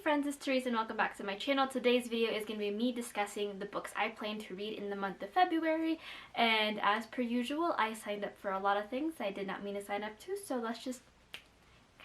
friends, it's Teresa and welcome back to my channel. Today's video is going to be me discussing the books I plan to read in the month of February, and as per usual I signed up for a lot of things I did not mean to sign up to, so let's just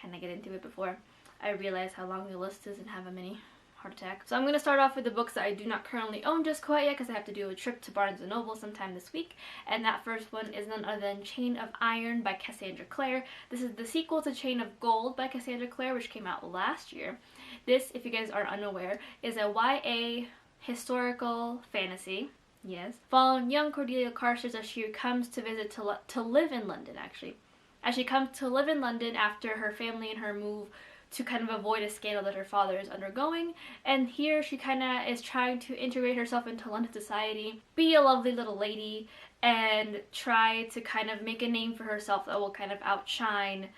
kind of get into it before I realize how long the list is and have a mini heart attack. So I'm going to start off with the books that I do not currently own just quite yet because I have to do a trip to Barnes & Noble sometime this week, and that first one is none other than Chain of Iron by Cassandra Clare. This is the sequel to Chain of Gold by Cassandra Clare, which came out last year. This, if you guys are unaware, is a YA historical fantasy, yes, following young Cordelia Carstairs as she comes to visit to live in London, actually. As she comes to live in London after her family and her move to kind of avoid a scandal that her father is undergoing, and here she kind of is trying to integrate herself into London society, be a lovely little lady, and try to kind of make a name for herself that will kind of outshine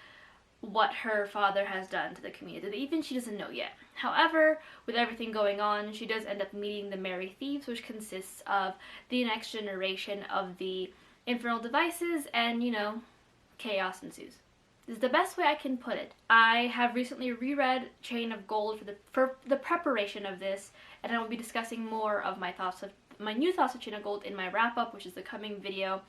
what her father has done to the community that even she doesn't know yet. However, with everything going on, she does end up meeting the Merry Thieves, which consists of the next generation of the Infernal Devices, and, you know, chaos ensues. This is the best way I can put it. I have recently reread Chain of Gold for the preparation of this, and I will be discussing more of my new thoughts of Chain of Gold in my wrap-up, which is the coming video.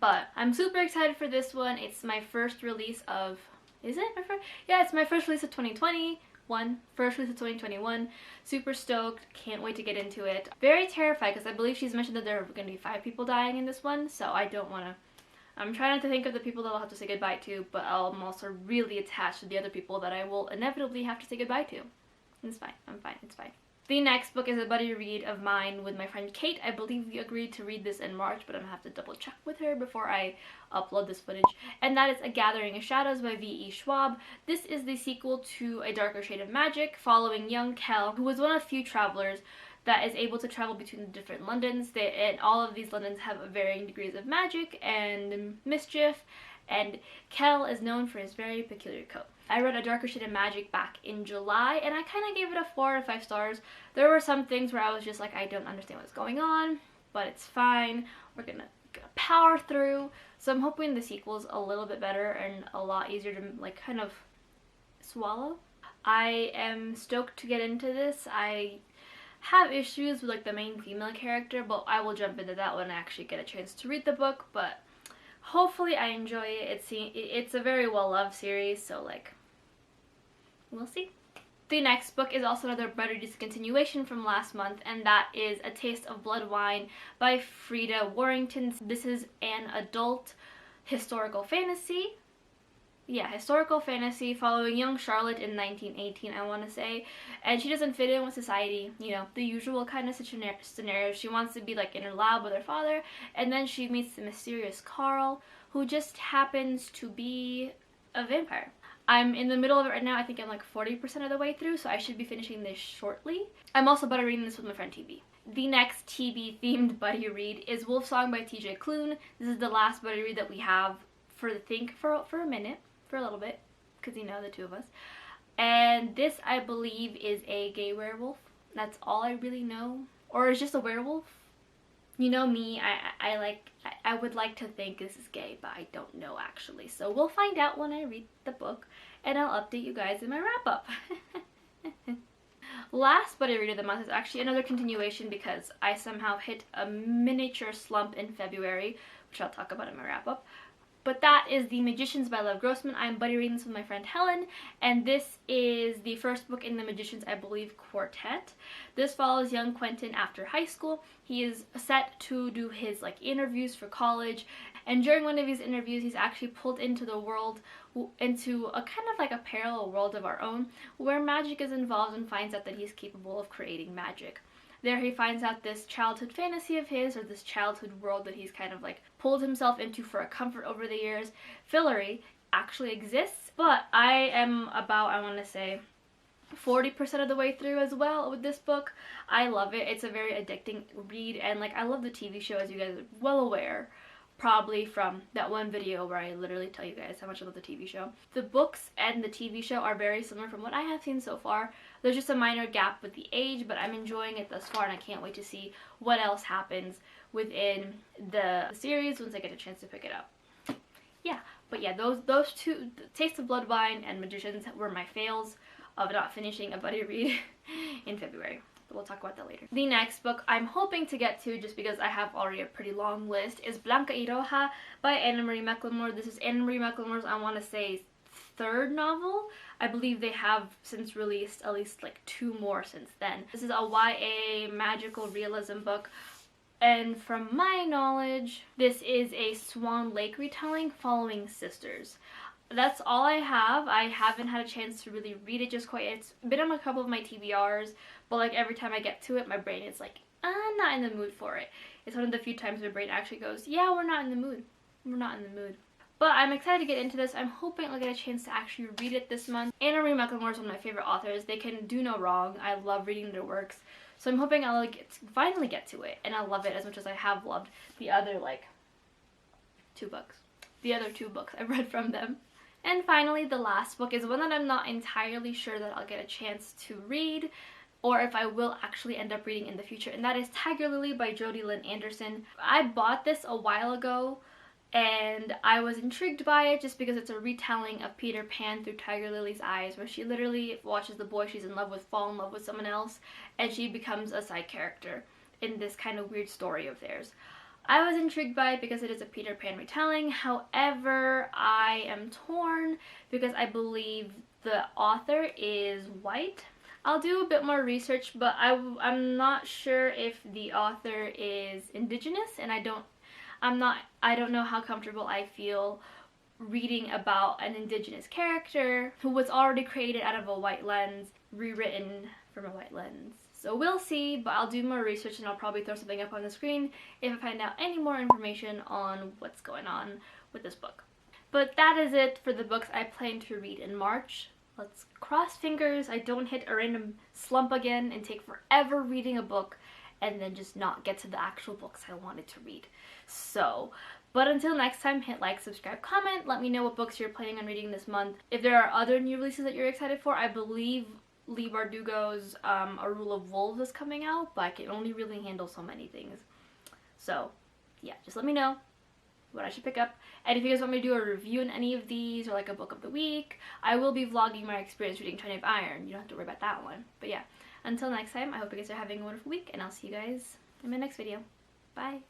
But I'm super excited for this one. It's my first release of... Is it my first? Yeah, it's my first release of 2021. First release of 2021. Super stoked. Can't wait to get into it. Very terrified because I believe she's mentioned that there are going to be 5 people dying in this one, so I don't want to... I'm trying not to think of the people that I'll have to say goodbye to, but I'm also really attached to the other people that I will inevitably have to say goodbye to. It's fine. I'm fine. It's fine. The next book is a buddy read of mine with my friend Kate. I believe we agreed to read this in March, but I'm going to have to double check with her before I upload this footage. And that is A Gathering of Shadows by V.E. Schwab. This is the sequel to A Darker Shade of Magic, following young Kell, who was one of few travelers that is able to travel between the different Londons. And all of these Londons have varying degrees of magic and mischief, and Kell is known for his very peculiar coat. I read A Darker Shade of Magic back in July, and I kind of gave it a 4 out of 5 stars. There were some things where I was just like, I don't understand what's going on, but it's fine. We're gonna power through. So I'm hoping the sequel's a little bit better and a lot easier to like kind of swallow. I am stoked to get into this. I have issues with like the main female character, but I will jump into that when I actually get a chance to read the book. But hopefully I enjoy it. It's a very well-loved series, so like, we'll see. The next book is also another buddy discontinuation from last month, and that is A Taste of Blood Wine by Frida Warrington. This is an adult historical fantasy. Yeah, historical fantasy following young Charlotte in 1918, I want to say. And she doesn't fit in with society, you know, the usual kind of scenario. She wants to be like in her lab with her father, and then she meets the mysterious Carl, who just happens to be a vampire. I'm in the middle of it right now. I think I'm like 40% of the way through, so I should be finishing this shortly. I'm also buddy reading this with my friend TB. The next TB themed buddy read is Wolfsong by TJ Klune. This is the last buddy read that we have for a minute. For a little bit, because you know, the two of us. And this, I believe, is a gay werewolf. That's all I really know. Or is just a werewolf. You know me, I would like to think this is gay, but I don't know actually. So we'll find out when I read the book, and I'll update you guys in my wrap-up. Last buddy read of the month is actually another continuation because I somehow hit a miniature slump in February, which I'll talk about in my wrap-up. But that is The Magicians by Lev Grossman. I'm buddy reading this with my friend Helen, and this is the first book in the Magicians, I believe, quartet. This follows young Quentin after high school. He is set to do his like interviews for college, and during one of his interviews he's actually pulled into the world, into a kind of like a parallel world of our own, where magic is involved, and finds out that he's capable of creating magic. There he finds out this childhood fantasy of his, or this childhood world that he's kind of like pulled himself into for a comfort over the years, Fillory, actually exists. But I am about, I want to say, 40% of the way through as well with this book. I love it. It's a very addicting read, and like I love the TV show, as you guys are well aware. Probably from that one video where I literally tell you guys how much I love the TV show. The books and the TV show are very similar from what I have seen so far. There's just a minor gap with the age, but I'm enjoying it thus far, and I can't wait to see what else happens within the series once I get a chance to pick it up. Yeah, but yeah, those two, Taste of Blood Wine and Magicians, were my fails of not finishing a buddy read in February. But we'll talk about that later. The next book I'm hoping to get to, just because I have already a pretty long list, is Blanca y Roja by Anna Marie McLemore. This is Anna Marie McLemore's, I want to say, third novel. I believe they have since released at least like 2 more since then. This is a YA magical realism book, and from my knowledge, this is a Swan Lake retelling following sisters. That's all I have. I haven't had a chance to really read it just quite yet. It's been on a couple of my TBRs, but like every time I get to it, my brain is like, I'm not in the mood for it. It's one of the few times my brain actually goes, yeah, we're not in the mood. We're not in the mood. But I'm excited to get into this. I'm hoping I'll get a chance to actually read it this month. Anna Marie McLemore is one of my favorite authors. They can do no wrong. I love reading their works. So I'm hoping I'll finally get to it, and I'll love it as much as I have loved the other, like, 2 books. The other 2 books I've read from them. And finally, the last book is one that I'm not entirely sure that I'll get a chance to read, or if I will actually end up reading in the future, and that is Tiger Lily by Jodi Lynn Anderson. I bought this a while ago, and I was intrigued by it just because it's a retelling of Peter Pan through Tiger Lily's eyes, where she literally watches the boy she's in love with fall in love with someone else, and she becomes a side character in this kind of weird story of theirs. I was intrigued by it because it is a Peter Pan retelling. However, I am torn because I believe the author is white. I'll do a bit more research, but I'm not sure if the author is indigenous, and I don't know how comfortable I feel reading about an indigenous character who was already created out of a white lens, rewritten from a white lens. So we'll see, but I'll do more research, and I'll probably throw something up on the screen if I find out any more information on what's going on with this book. But that is it for the books I plan to read in March. Let's cross fingers I don't hit a random slump again and take forever reading a book and then just not get to the actual books I wanted to read. So, but until next time, hit like, subscribe, comment, let me know what books you're planning on reading this month. If there are other new releases that you're excited for, I believe Leigh Bardugo's A Rule of Wolves is coming out, but I can only really handle so many things. So, yeah, just let me know what I should pick up. And if you guys want me to do a review in any of these, or like a book of the week, I will be vlogging my experience reading Tiny of Iron. You don't have to worry about that one. But yeah, until next time, I hope you guys are having a wonderful week, and I'll see you guys in my next video. Bye!